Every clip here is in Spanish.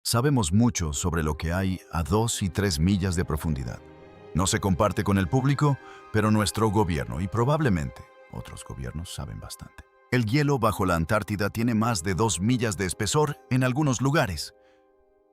Sabemos mucho sobre lo que hay a 2 y 3 millas de profundidad. No se comparte con el público, pero nuestro gobierno y probablemente otros gobiernos saben bastante. El hielo bajo la Antártida tiene más de 2 millas de espesor en algunos lugares.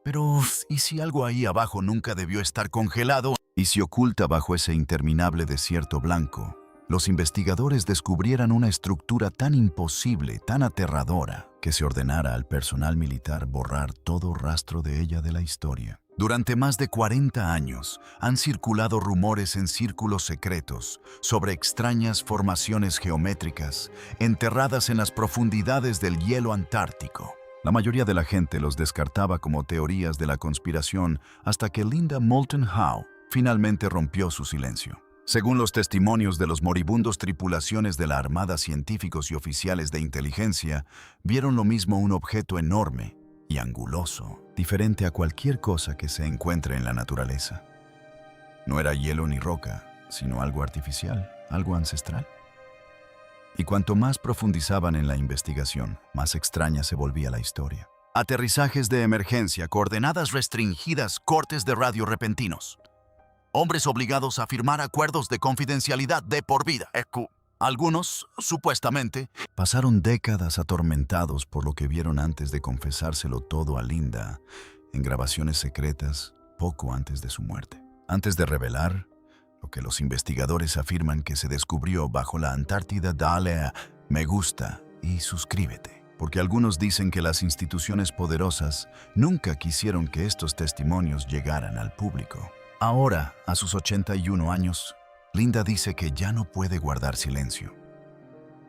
Pero, ¿y si algo ahí abajo nunca debió estar congelado? ¿Y si oculta bajo ese interminable desierto blanco? Los investigadores descubrieran una estructura tan imposible, tan aterradora, que se ordenara al personal militar borrar todo rastro de ella de la historia. Durante más de 40 años han circulado rumores en círculos secretos sobre extrañas formaciones geométricas enterradas en las profundidades del hielo antártico. La mayoría de la gente los descartaba como teorías de la conspiración hasta que Linda Moulton Howe finalmente rompió su silencio. Según los testimonios de los moribundos tripulaciones de la Armada, científicos y oficiales de inteligencia vieron lo mismo, un objeto enorme y anguloso, diferente a cualquier cosa que se encuentre en la naturaleza. No era hielo ni roca, sino algo artificial, algo ancestral. Y cuanto más profundizaban en la investigación, más extraña se volvía la historia. Aterrizajes de emergencia, coordenadas restringidas, cortes de radio repentinos. Hombres obligados a firmar acuerdos de confidencialidad de por vida. Algunos, supuestamente, pasaron décadas atormentados por lo que vieron antes de confesárselo todo a Linda en grabaciones secretas poco antes de su muerte. Antes de revelar lo que los investigadores afirman que se descubrió bajo la Antártida, dale a me gusta y suscríbete, porque algunos dicen que las instituciones poderosas nunca quisieron que estos testimonios llegaran al público. Ahora, a sus 81 años, Linda dice que ya no puede guardar silencio.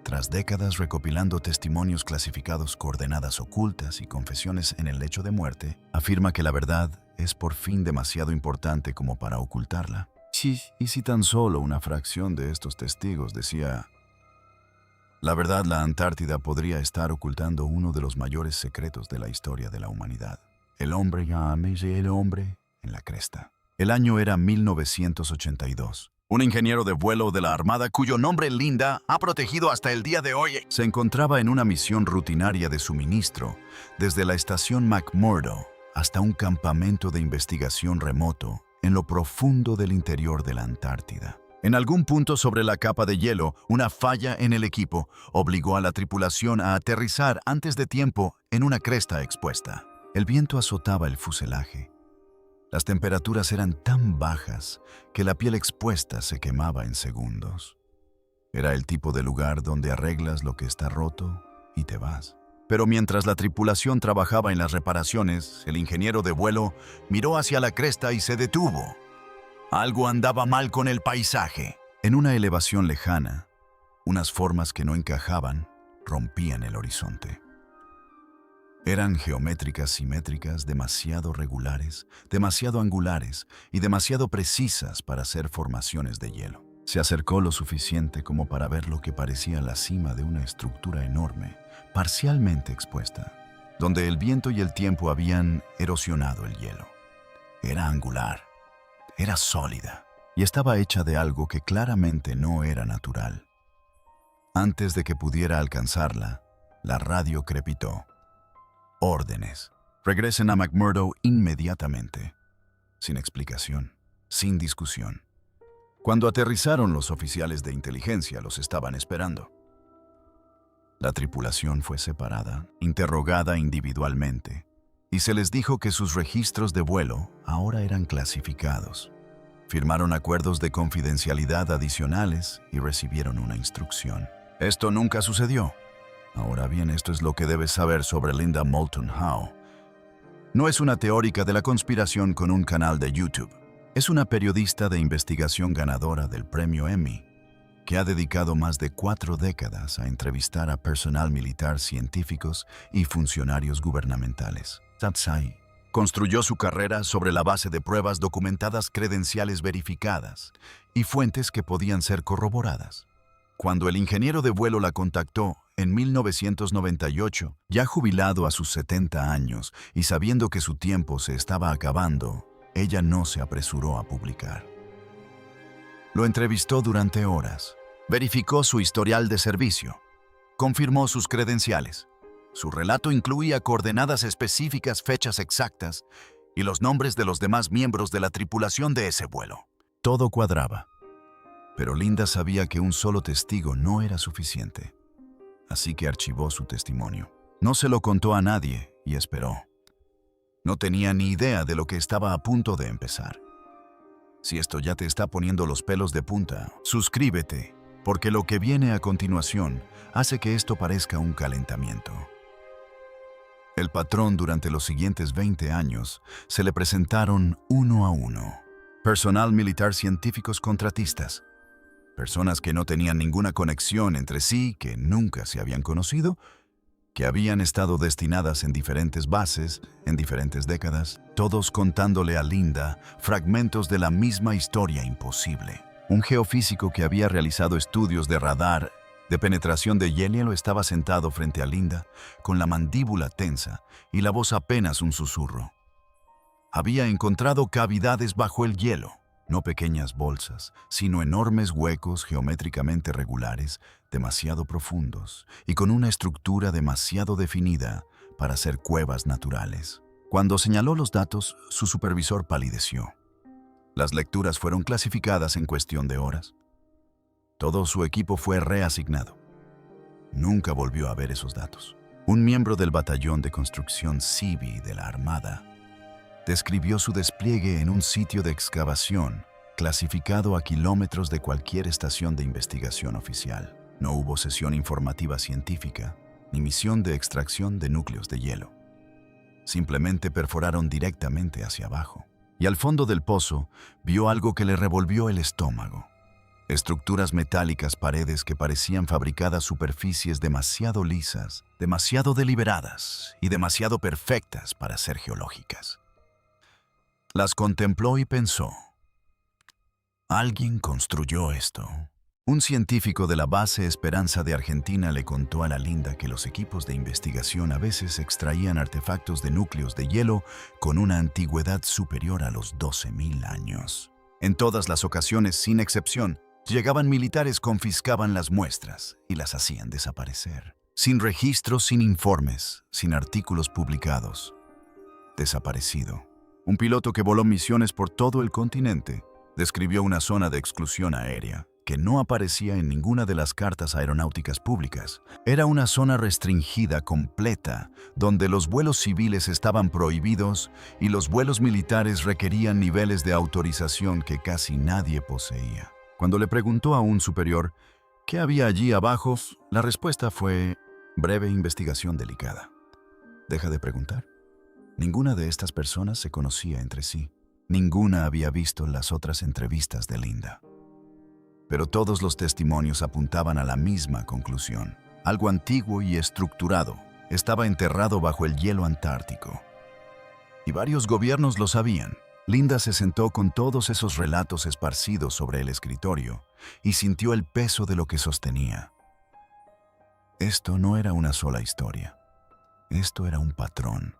Tras décadas recopilando testimonios clasificados, coordenadas ocultas y confesiones en el lecho de muerte, afirma que la verdad es por fin demasiado importante como para ocultarla. Sí, y si tan solo una fracción de estos testigos decía: la verdad, la Antártida podría estar ocultando uno de los mayores secretos de la historia de la humanidad. El hombre en la cresta. El año era 1982. Un ingeniero de vuelo de la Armada, cuyo nombre Linda ha protegido hasta el día de hoy, se encontraba en una misión rutinaria de suministro desde la estación McMurdo hasta un campamento de investigación remoto en lo profundo del interior de la Antártida. En algún punto sobre la capa de hielo, una falla en el equipo obligó a la tripulación a aterrizar antes de tiempo en una cresta expuesta. El viento azotaba el fuselaje. Las temperaturas eran tan bajas que la piel expuesta se quemaba en segundos. Era el tipo de lugar donde arreglas lo que está roto y te vas. Pero mientras la tripulación trabajaba en las reparaciones, el ingeniero de vuelo miró hacia la cresta y se detuvo. Algo andaba mal con el paisaje. En una elevación lejana, unas formas que no encajaban rompían el horizonte. Eran geométricas simétricas, demasiado regulares, demasiado angulares y demasiado precisas para ser formaciones de hielo. Se acercó lo suficiente como para ver lo que parecía la cima de una estructura enorme, parcialmente expuesta, donde el viento y el tiempo habían erosionado el hielo. Era angular, era sólida y estaba hecha de algo que claramente no era natural. Antes de que pudiera alcanzarla, la radio crepitó. Órdenes. Regresen a McMurdo inmediatamente. Sin explicación, sin discusión. Cuando aterrizaron, los oficiales de inteligencia los estaban esperando. La tripulación fue separada, interrogada individualmente, y se les dijo que sus registros de vuelo ahora eran clasificados. Firmaron acuerdos de confidencialidad adicionales y recibieron una instrucción. Esto nunca sucedió. Ahora bien, esto es lo que debes saber sobre Linda Moulton Howe. No es una teórica de la conspiración con un canal de YouTube. Es una periodista de investigación ganadora del premio Emmy, que ha dedicado más de 4 décadas a entrevistar a personal militar, científicos y funcionarios gubernamentales. Satsai construyó su carrera sobre la base de pruebas documentadas, credenciales verificadas y fuentes que podían ser corroboradas. Cuando el ingeniero de vuelo la contactó en 1998, ya jubilado a sus 70 años y sabiendo que su tiempo se estaba acabando, ella no se apresuró a publicar. Lo entrevistó durante horas, verificó su historial de servicio, confirmó sus credenciales Su relato incluía coordenadas específicas, fechas exactas y los nombres de los demás miembros de la tripulación de ese vuelo. Todo cuadraba, pero Linda sabía que un solo testigo no era suficiente, así que archivó su testimonio. No se lo contó a nadie y esperó. No tenía ni idea de lo que estaba a punto de empezar. Si esto ya te está poniendo los pelos de punta, suscríbete, porque lo que viene a continuación hace que esto parezca un calentamiento. El patrón durante los siguientes 20 años se le presentaron uno a uno. Personal militar, científicos, contratistas. Personas que no tenían ninguna conexión entre sí, que nunca se habían conocido, que habían estado destinadas en diferentes bases, en diferentes décadas, todos contándole a Linda fragmentos de la misma historia imposible. Un geofísico que había realizado estudios de radar de penetración de hielo estaba sentado frente a Linda, con la mandíbula tensa y la voz apenas un susurro. Había encontrado cavidades bajo el hielo, no pequeñas bolsas, sino enormes huecos geométricamente regulares, demasiado profundos y con una estructura demasiado definida para ser cuevas naturales. Cuando señaló los datos, su supervisor palideció. Las lecturas fueron clasificadas en cuestión de horas. Todo su equipo fue reasignado. Nunca volvió a ver esos datos. Un miembro del batallón de construcción CIVI de la Armada describió su despliegue en un sitio de excavación clasificado a kilómetros de cualquier estación de investigación oficial. No hubo sesión informativa científica ni misión de extracción de núcleos de hielo. Simplemente perforaron directamente hacia abajo. Y al fondo del pozo vio algo que le revolvió el estómago. Estructuras metálicas, paredes que parecían fabricadas, superficies demasiado lisas, demasiado deliberadas y demasiado perfectas para ser geológicas. Las contempló y pensó: alguien construyó esto. Un científico de la base Esperanza de Argentina le contó a la Linda que los equipos de investigación a veces extraían artefactos de núcleos de hielo con una antigüedad superior a los 12.000 años. En todas las ocasiones, sin excepción, llegaban militares, confiscaban las muestras y las hacían desaparecer. Sin registros, sin informes, sin artículos publicados. Desaparecido. Un piloto que voló misiones por todo el continente describió una zona de exclusión aérea que no aparecía en ninguna de las cartas aeronáuticas públicas. Era una zona restringida completa, donde los vuelos civiles estaban prohibidos y los vuelos militares requerían niveles de autorización que casi nadie poseía. Cuando le preguntó a un superior qué había allí abajo, la respuesta fue: breve investigación delicada. Deja de preguntar. Ninguna de estas personas se conocía entre sí. Ninguna había visto las otras entrevistas de Linda. Pero todos los testimonios apuntaban a la misma conclusión. Algo antiguo y estructurado estaba enterrado bajo el hielo antártico. Y varios gobiernos lo sabían. Linda se sentó con todos esos relatos esparcidos sobre el escritorio y sintió el peso de lo que sostenía. Esto no era una sola historia. Esto era un patrón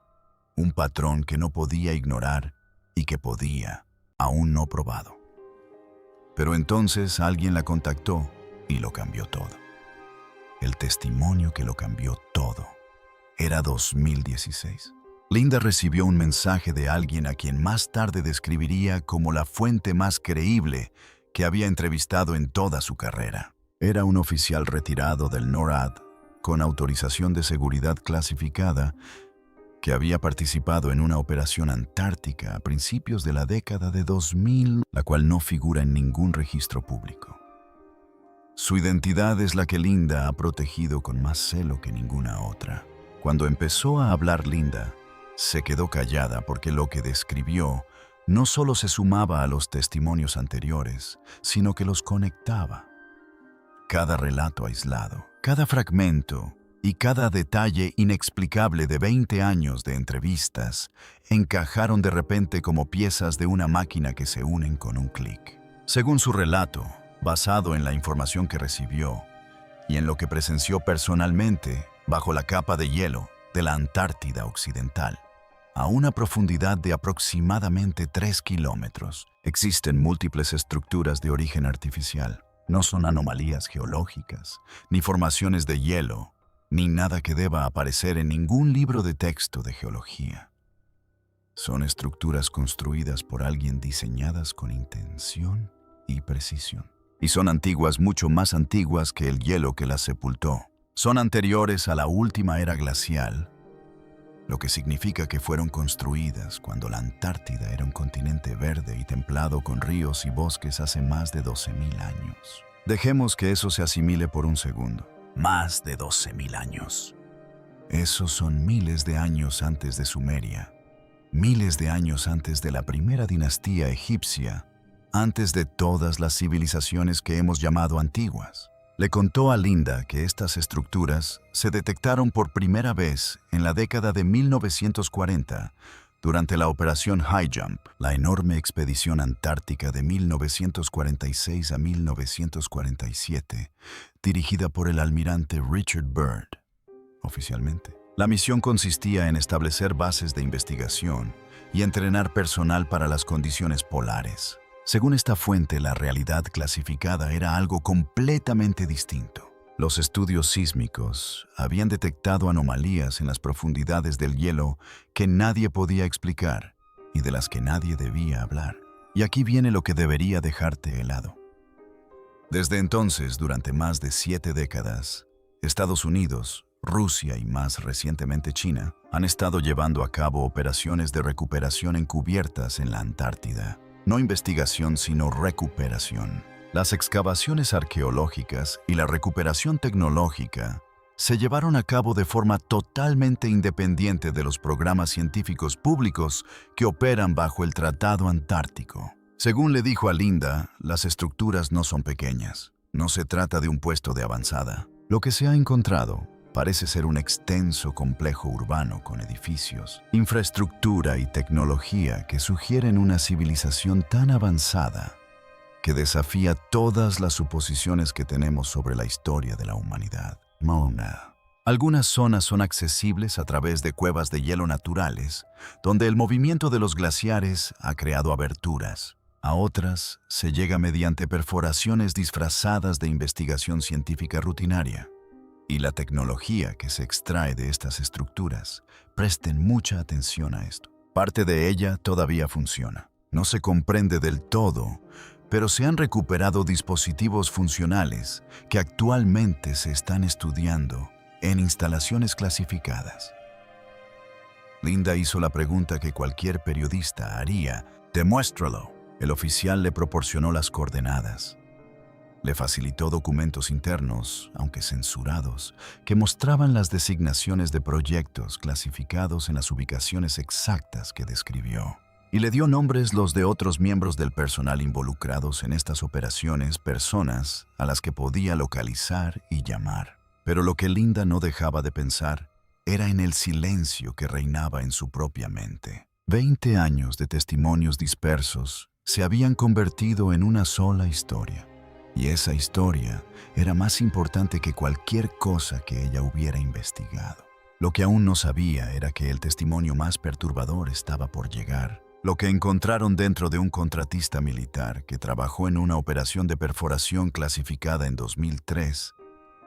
que no podía ignorar y que podía, aún no probado. Pero entonces alguien la contactó y lo cambió todo. El testimonio que lo cambió todo. Era 2016. Linda recibió un mensaje de alguien a quien más tarde describiría como la fuente más creíble que había entrevistado en toda su carrera. Era un oficial retirado del NORAD, con autorización de seguridad clasificada, que había participado en una operación antártica a principios de la década de 2000, la cual no figura en ningún registro público. Su identidad es la que Linda ha protegido con más celo que ninguna otra. Cuando empezó a hablar Linda, se quedó callada porque lo que describió no solo se sumaba a los testimonios anteriores, sino que los conectaba. Cada relato aislado, cada fragmento y cada detalle inexplicable de 20 años de entrevistas encajaron de repente como piezas de una máquina que se unen con un clic. Según su relato, basado en la información que recibió y en lo que presenció personalmente bajo la capa de hielo de la Antártida Occidental, a una profundidad de aproximadamente 3 kilómetros, existen múltiples estructuras de origen artificial. No son anomalías geológicas, ni formaciones de hielo, ni nada que deba aparecer en ningún libro de texto de geología. Son estructuras construidas por alguien diseñadas con intención y precisión. Y son antiguas, mucho más antiguas que el hielo que las sepultó. Son anteriores a la última era glacial, lo que significa que fueron construidas cuando la Antártida era un continente verde y templado con ríos y bosques hace más de 12.000 años. Dejemos que eso se asimile por un segundo. Más de 12.000 años. Esos son miles de años antes de Sumeria, miles de años antes de la primera dinastía egipcia, antes de todas las civilizaciones que hemos llamado antiguas. Le contó a Linda que estas estructuras se detectaron por primera vez en la década de 1940 durante la Operación High Jump, la enorme expedición antártica de 1946 a 1947, dirigida por el almirante Richard Byrd. Oficialmente, la misión consistía en establecer bases de investigación y entrenar personal para las condiciones polares. Según esta fuente, la realidad clasificada era algo completamente distinto. Los estudios sísmicos habían detectado anomalías en las profundidades del hielo que nadie podía explicar y de las que nadie debía hablar. Y aquí viene lo que debería dejarte helado. Desde entonces, durante más de 7 décadas, Estados Unidos, Rusia y más recientemente China han estado llevando a cabo operaciones de recuperación encubiertas en la Antártida. No investigación, sino recuperación. Las excavaciones arqueológicas y la recuperación tecnológica se llevaron a cabo de forma totalmente independiente de los programas científicos públicos que operan bajo el Tratado Antártico. Según le dijo a Linda, las estructuras no son pequeñas. No se trata de un puesto de avanzada. Lo que se ha encontrado parece ser un extenso complejo urbano con edificios, infraestructura y tecnología que sugieren una civilización tan avanzada que desafía todas las suposiciones que tenemos sobre la historia de la humanidad. Mona. Algunas zonas son accesibles a través de cuevas de hielo naturales, donde el movimiento de los glaciares ha creado aberturas. A otras se llega mediante perforaciones disfrazadas de investigación científica rutinaria. Y la tecnología que se extrae de estas estructuras, presten mucha atención a esto. Parte de ella todavía funciona. No se comprende del todo, pero se han recuperado dispositivos funcionales que actualmente se están estudiando en instalaciones clasificadas. Linda hizo la pregunta que cualquier periodista haría: «Demuéstralo». El oficial le proporcionó las coordenadas. Le facilitó documentos internos, aunque censurados, que mostraban las designaciones de proyectos clasificados en las ubicaciones exactas que describió. Y le dio nombres los de otros miembros del personal involucrados en estas operaciones, personas a las que podía localizar y llamar. Pero lo que Linda no dejaba de pensar era en el silencio que reinaba en su propia mente. 20 años de testimonios dispersos se habían convertido en una sola historia. Y esa historia era más importante que cualquier cosa que ella hubiera investigado. Lo que aún no sabía era que el testimonio más perturbador estaba por llegar. Lo que encontraron dentro de un contratista militar que trabajó en una operación de perforación clasificada en 2003,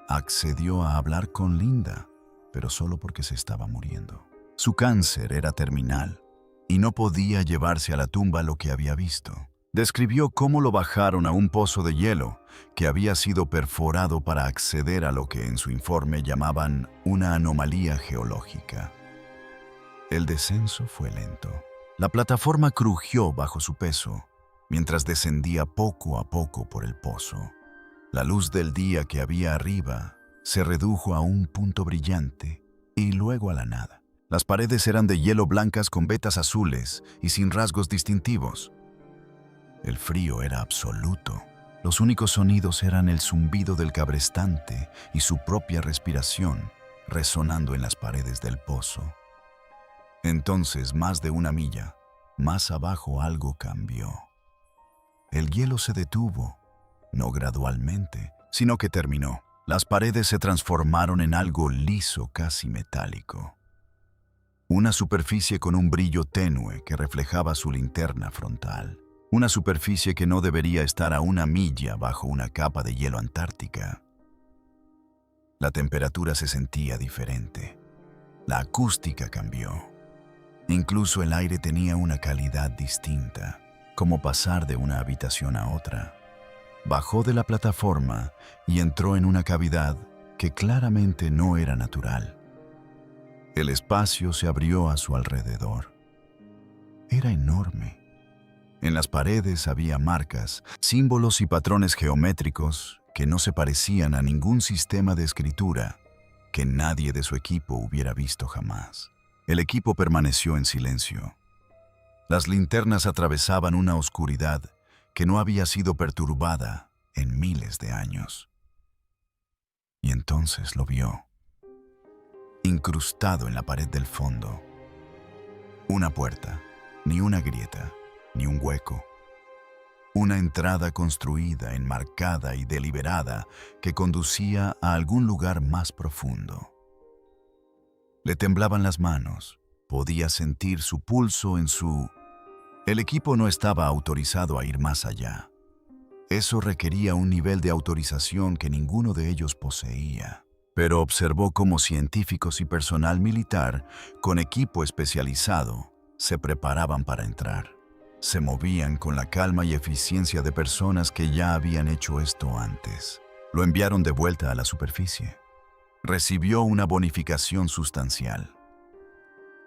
accedió a hablar con Linda, pero solo porque se estaba muriendo. Su cáncer era terminal y no podía llevarse a la tumba lo que había visto. Describió cómo lo bajaron a un pozo de hielo que había sido perforado para acceder a lo que en su informe llamaban una anomalía geológica. El descenso fue lento. La plataforma crujió bajo su peso mientras descendía poco a poco por el pozo. La luz del día que había arriba se redujo a un punto brillante y luego a la nada. Las paredes eran de hielo blancas con vetas azules y sin rasgos distintivos. El frío era absoluto. Los únicos sonidos eran el zumbido del cabrestante y su propia respiración resonando en las paredes del pozo. Entonces, más de 1 milla, más abajo algo cambió. El hielo se detuvo, no gradualmente, sino que terminó. Las paredes se transformaron en algo liso, casi metálico. Una superficie con un brillo tenue que reflejaba su linterna frontal. Una superficie que no debería estar a 1 milla bajo una capa de hielo antártica. La temperatura se sentía diferente. La acústica cambió. Incluso el aire tenía una calidad distinta, como pasar de una habitación a otra. Bajó de la plataforma y entró en una cavidad que claramente no era natural. El espacio se abrió a su alrededor. Era enorme. En las paredes había marcas, símbolos y patrones geométricos que no se parecían a ningún sistema de escritura que nadie de su equipo hubiera visto jamás. El equipo permaneció en silencio. Las linternas atravesaban una oscuridad que no había sido perturbada en miles de años. Y entonces lo vio, incrustado en la pared del fondo. Una puerta, ni una grieta, ni un hueco. Una entrada construida, enmarcada y deliberada que conducía a algún lugar más profundo. Le temblaban las manos, podía sentir su pulso en su... El equipo no estaba autorizado a ir más allá. Eso requería un nivel de autorización que ninguno de ellos poseía. Pero observó cómo científicos y personal militar, con equipo especializado, se preparaban para entrar. Se movían con la calma y eficiencia de personas que ya habían hecho esto antes. Lo enviaron de vuelta a la superficie. Recibió una bonificación sustancial.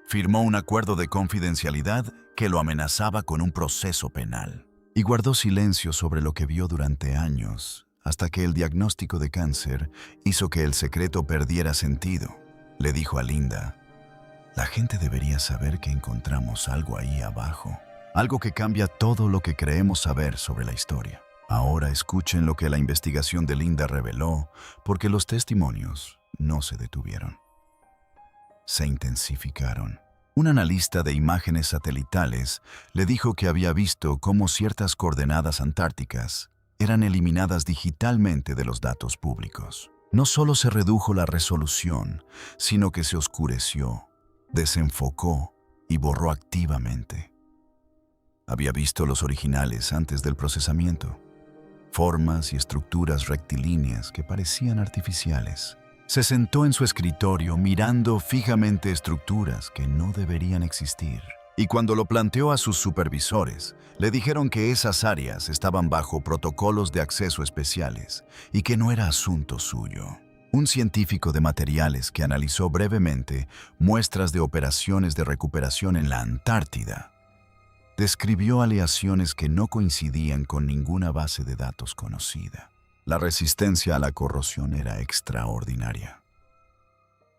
Firmó un acuerdo de confidencialidad que lo amenazaba con un proceso penal. Y guardó silencio sobre lo que vio durante años, hasta que el diagnóstico de cáncer hizo que el secreto perdiera sentido. Le dijo a Linda: la gente debería saber que encontramos algo ahí abajo. Algo que cambia todo lo que creemos saber sobre la historia. Ahora escuchen lo que la investigación de Linda reveló, porque los testimonios no se detuvieron. Se intensificaron. Un analista de imágenes satelitales le dijo que había visto cómo ciertas coordenadas antárticas eran eliminadas digitalmente de los datos públicos. No solo se redujo la resolución, sino que se oscureció, desenfocó y borró activamente. Había visto los originales antes del procesamiento. Formas y estructuras rectilíneas que parecían artificiales. Se sentó en su escritorio mirando fijamente estructuras que no deberían existir. Y cuando lo planteó a sus supervisores, le dijeron que esas áreas estaban bajo protocolos de acceso especiales y que no era asunto suyo. Un científico de materiales que analizó brevemente muestras de operaciones de recuperación en la Antártida describió aleaciones que no coincidían con ninguna base de datos conocida. La resistencia a la corrosión era extraordinaria.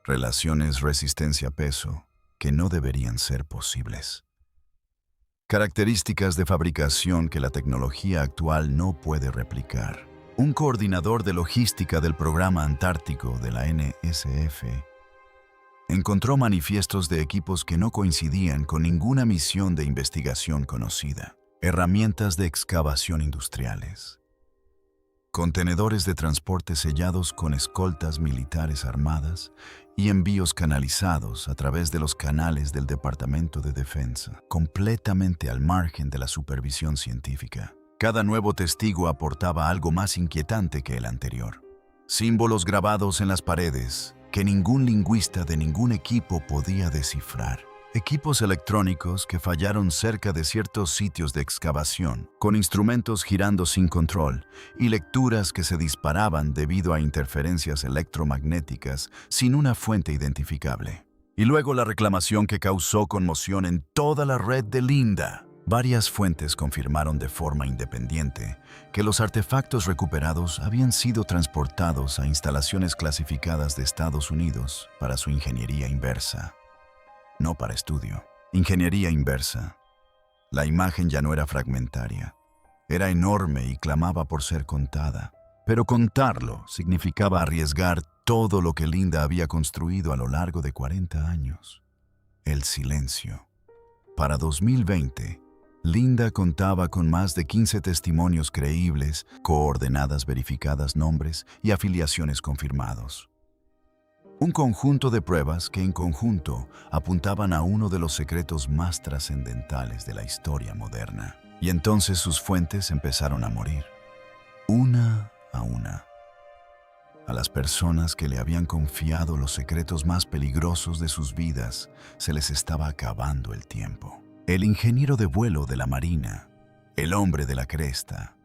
Relaciones resistencia-peso que no deberían ser posibles. Características de fabricación que la tecnología actual no puede replicar. Un coordinador de logística del programa antártico de la NSF encontró manifiestos de equipos que no coincidían con ninguna misión de investigación conocida. Herramientas de excavación industriales. Contenedores de transporte sellados con escoltas militares armadas y envíos canalizados a través de los canales del Departamento de Defensa, completamente al margen de la supervisión científica. Cada nuevo testigo aportaba algo más inquietante que el anterior. Símbolos grabados en las paredes que ningún lingüista de ningún equipo podía descifrar. Equipos electrónicos que fallaron cerca de ciertos sitios de excavación, con instrumentos girando sin control y lecturas que se disparaban debido a interferencias electromagnéticas sin una fuente identificable. Y luego la reclamación que causó conmoción en toda la red de Linda. Varias fuentes confirmaron de forma independiente que los artefactos recuperados habían sido transportados a instalaciones clasificadas de Estados Unidos para su ingeniería inversa. No para estudio. Ingeniería inversa. La imagen ya no era fragmentaria. Era enorme y clamaba por ser contada. Pero contarlo significaba arriesgar todo lo que Linda había construido a lo largo de 40 años. El silencio. Para 2020, Linda contaba con más de 15 testimonios creíbles, coordenadas verificadas, nombres y afiliaciones confirmados. Un conjunto de pruebas que en conjunto apuntaban a uno de los secretos más trascendentales de la historia moderna. Y entonces sus fuentes empezaron a morir, una a una. A las personas que le habían confiado los secretos más peligrosos de sus vidas se les estaba acabando el tiempo. El ingeniero de vuelo de la Marina, el hombre de la cresta,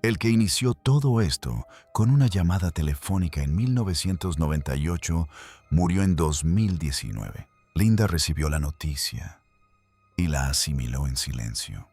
el que inició todo esto con una llamada telefónica en 1998, murió en 2019. Linda recibió la noticia y la asimiló en silencio.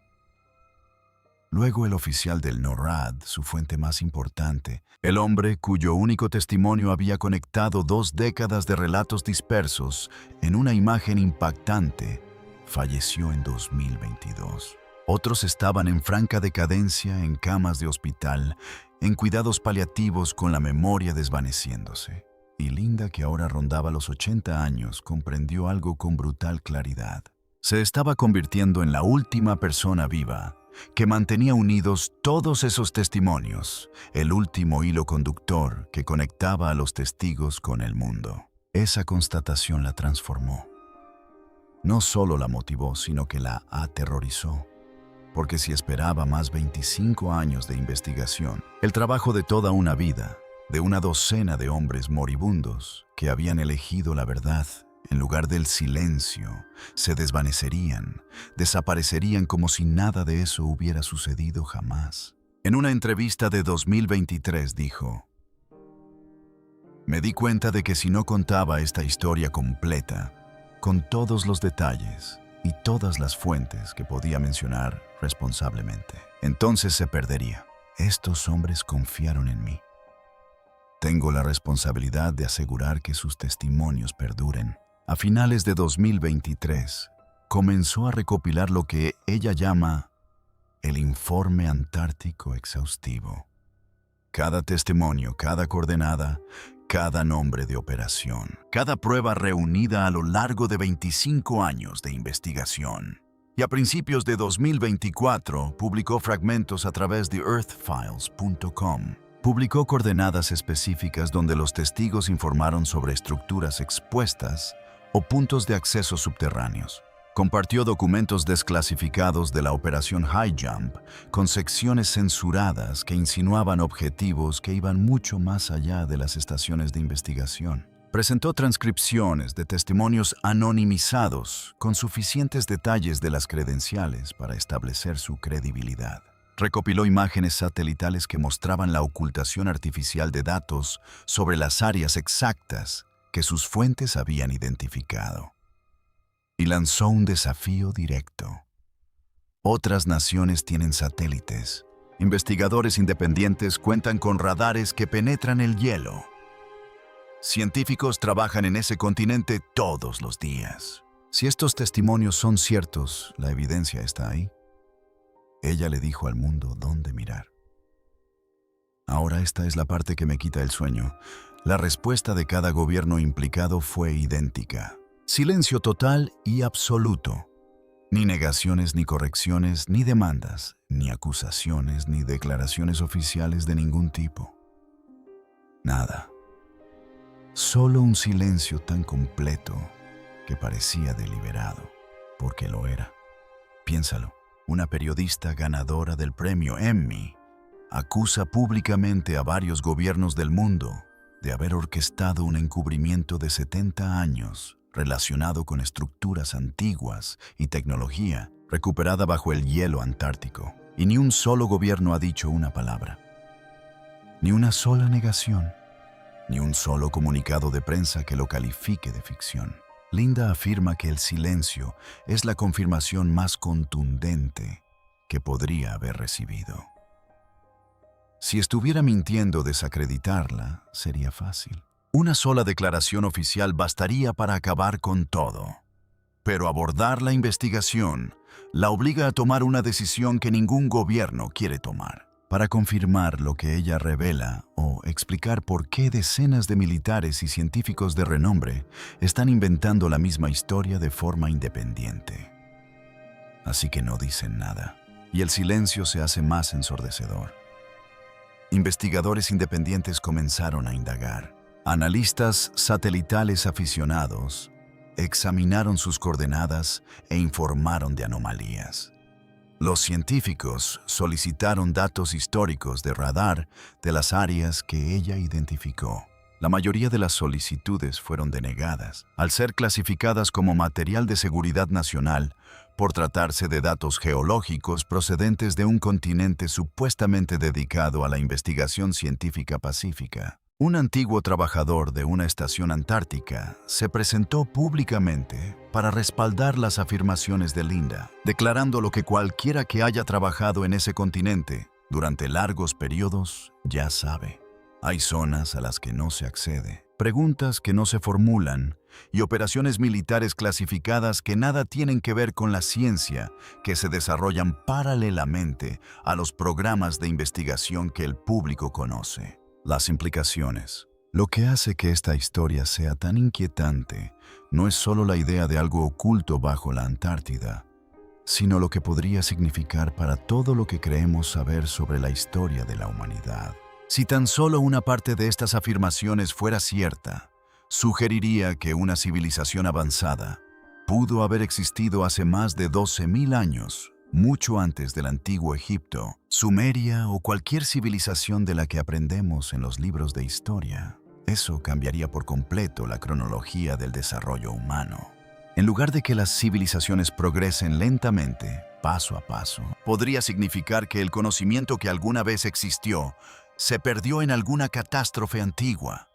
Luego el oficial del NORAD, su fuente más importante, el hombre cuyo único testimonio había conectado 2 décadas de relatos dispersos en una imagen impactante, falleció en 2022. Otros estaban en franca decadencia, en camas de hospital, en cuidados paliativos con la memoria desvaneciéndose. Y Linda, que ahora rondaba los 80 años, comprendió algo con brutal claridad. Se estaba convirtiendo en la última persona viva que mantenía unidos todos esos testimonios, el último hilo conductor que conectaba a los testigos con el mundo. Esa constatación la transformó. No solo la motivó, sino que la aterrorizó. Porque si esperaba más 25 años de investigación, el trabajo de toda una vida, de una docena de hombres moribundos que habían elegido la verdad, en lugar del silencio, se desvanecerían, desaparecerían como si nada de eso hubiera sucedido jamás. En una entrevista de 2023 dijo: "Me di cuenta de que si no contaba esta historia completa, con todos los detalles y todas las fuentes que podía mencionar responsablemente, entonces se perdería. Estos hombres confiaron en mí. Tengo la responsabilidad de asegurar que sus testimonios perduren". A finales de 2023, comenzó a recopilar lo que ella llama el Informe Antártico Exhaustivo. Cada testimonio, cada coordenada, cada nombre de operación, cada prueba reunida a lo largo de 25 años de investigación. Y a principios de 2024, publicó fragmentos a través de earthfiles.com. Publicó coordenadas específicas donde los testigos informaron sobre estructuras expuestas o puntos de acceso subterráneos. Compartió documentos desclasificados de la Operación High Jump con secciones censuradas que insinuaban objetivos que iban mucho más allá de las estaciones de investigación. Presentó transcripciones de testimonios anonimizados con suficientes detalles de las credenciales para establecer su credibilidad. Recopiló imágenes satelitales que mostraban la ocultación artificial de datos sobre las áreas exactas que sus fuentes habían identificado. Y lanzó un desafío directo. Otras naciones tienen satélites. Investigadores independientes cuentan con radares que penetran el hielo. Científicos trabajan en ese continente todos los días. Si estos testimonios son ciertos, la evidencia está ahí. Ella le dijo al mundo dónde mirar. Ahora esta es la parte que me quita el sueño. La respuesta de cada gobierno implicado fue idéntica. Silencio total y absoluto. Ni negaciones, ni correcciones, ni demandas, ni acusaciones, ni declaraciones oficiales de ningún tipo. Nada. Solo un silencio tan completo que parecía deliberado, porque lo era. Piénsalo, una periodista ganadora del premio Emmy acusa públicamente a varios gobiernos del mundo de haber orquestado un encubrimiento de 70 años relacionado con estructuras antiguas y tecnología recuperada bajo el hielo antártico. Y ni un solo gobierno ha dicho una palabra. Ni una sola negación. Ni un solo comunicado de prensa que lo califique de ficción. Linda afirma que el silencio es la confirmación más contundente que podría haber recibido. Si estuviera mintiendo, desacreditarla sería fácil. Una sola declaración oficial bastaría para acabar con todo. Pero abordar la investigación la obliga a tomar una decisión que ningún gobierno quiere tomar. Para confirmar lo que ella revela o explicar por qué decenas de militares y científicos de renombre están inventando la misma historia de forma independiente. Así que no dicen nada, y el silencio se hace más ensordecedor. Investigadores independientes comenzaron a indagar. Analistas satelitales aficionados examinaron sus coordenadas e informaron de anomalías. Los científicos solicitaron datos históricos de radar de las áreas que ella identificó. La mayoría de las solicitudes fueron denegadas, al ser clasificadas como material de seguridad nacional por tratarse de datos geológicos procedentes de un continente supuestamente dedicado a la investigación científica pacífica. Un antiguo trabajador de una estación antártica se presentó públicamente para respaldar las afirmaciones de Linda, declarando lo que cualquiera que haya trabajado en ese continente durante largos periodos ya sabe. Hay zonas a las que no se accede, preguntas que no se formulan y operaciones militares clasificadas que nada tienen que ver con la ciencia, que se desarrollan paralelamente a los programas de investigación que el público conoce. Las implicaciones. Lo que hace que esta historia sea tan inquietante no es solo la idea de algo oculto bajo la Antártida, sino lo que podría significar para todo lo que creemos saber sobre la historia de la humanidad. Si tan solo una parte de estas afirmaciones fuera cierta, sugeriría que una civilización avanzada pudo haber existido hace más de 12.000 años, mucho antes del antiguo Egipto, Sumeria o cualquier civilización de la que aprendemos en los libros de historia. Eso cambiaría por completo la cronología del desarrollo humano. En lugar de que las civilizaciones progresen lentamente, paso a paso, podría significar que el conocimiento que alguna vez existió se perdió en alguna catástrofe antigua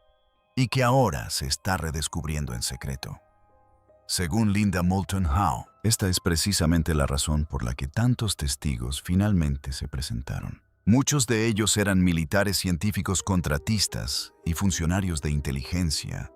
y que ahora se está redescubriendo en secreto. Según Linda Moulton Howe, esta es precisamente la razón por la que tantos testigos finalmente se presentaron. Muchos de ellos eran militares, científicos, contratistas y funcionarios de inteligencia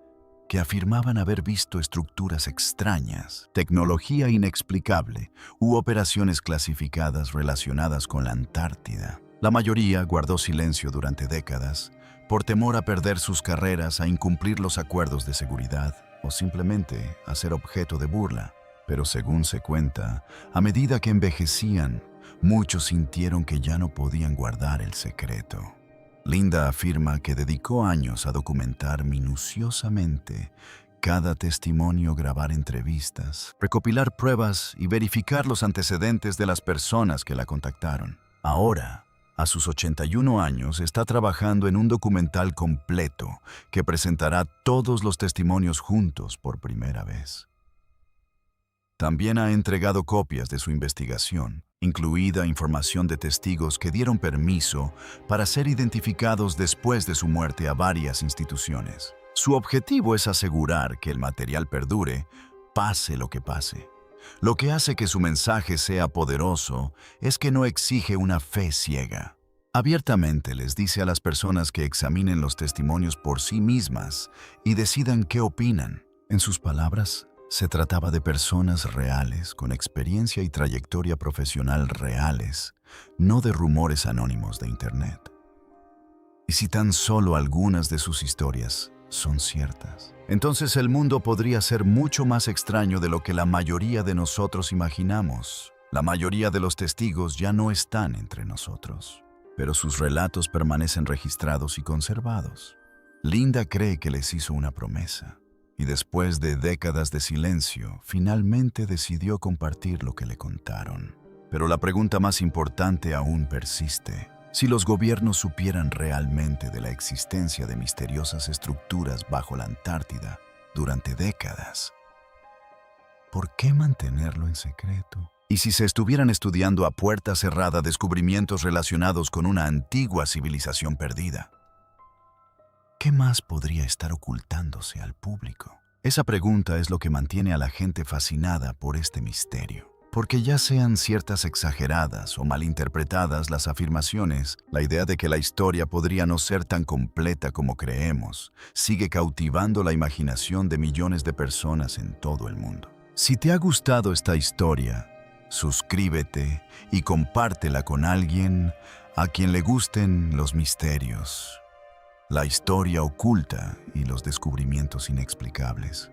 que afirmaban haber visto estructuras extrañas, tecnología inexplicable u operaciones clasificadas relacionadas con la Antártida. La mayoría guardó silencio durante décadas por temor a perder sus carreras, a incumplir los acuerdos de seguridad o simplemente a ser objeto de burla. Pero según se cuenta, a medida que envejecían, muchos sintieron que ya no podían guardar el secreto. Linda afirma que dedicó años a documentar minuciosamente cada testimonio, grabar entrevistas, recopilar pruebas y verificar los antecedentes de las personas que la contactaron. Ahora, a sus 81 años, está trabajando en un documental completo que presentará todos los testimonios juntos por primera vez. También ha entregado copias de su investigación, incluida información de testigos que dieron permiso para ser identificados después de su muerte a varias instituciones. Su objetivo es asegurar que el material perdure, pase lo que pase. Lo que hace que su mensaje sea poderoso es que no exige una fe ciega. Abiertamente les dice a las personas que examinen los testimonios por sí mismas y decidan qué opinan. En sus palabras, se trataba de personas reales, con experiencia y trayectoria profesional reales, no de rumores anónimos de Internet. Y si tan solo algunas de sus historias son ciertas, entonces el mundo podría ser mucho más extraño de lo que la mayoría de nosotros imaginamos. La mayoría de los testigos ya no están entre nosotros, pero sus relatos permanecen registrados y conservados. Linda cree que les hizo una promesa, y después de décadas de silencio, finalmente decidió compartir lo que le contaron. Pero la pregunta más importante aún persiste. Si los gobiernos supieran realmente de la existencia de misteriosas estructuras bajo la Antártida durante décadas, ¿por qué mantenerlo en secreto? Y si se estuvieran estudiando a puerta cerrada descubrimientos relacionados con una antigua civilización perdida, ¿qué más podría estar ocultándose al público? Esa pregunta es lo que mantiene a la gente fascinada por este misterio. Porque ya sean ciertas exageradas o malinterpretadas las afirmaciones, la idea de que la historia podría no ser tan completa como creemos sigue cautivando la imaginación de millones de personas en todo el mundo. Si te ha gustado esta historia, suscríbete y compártela con alguien a quien le gusten los misterios, la historia oculta y los descubrimientos inexplicables.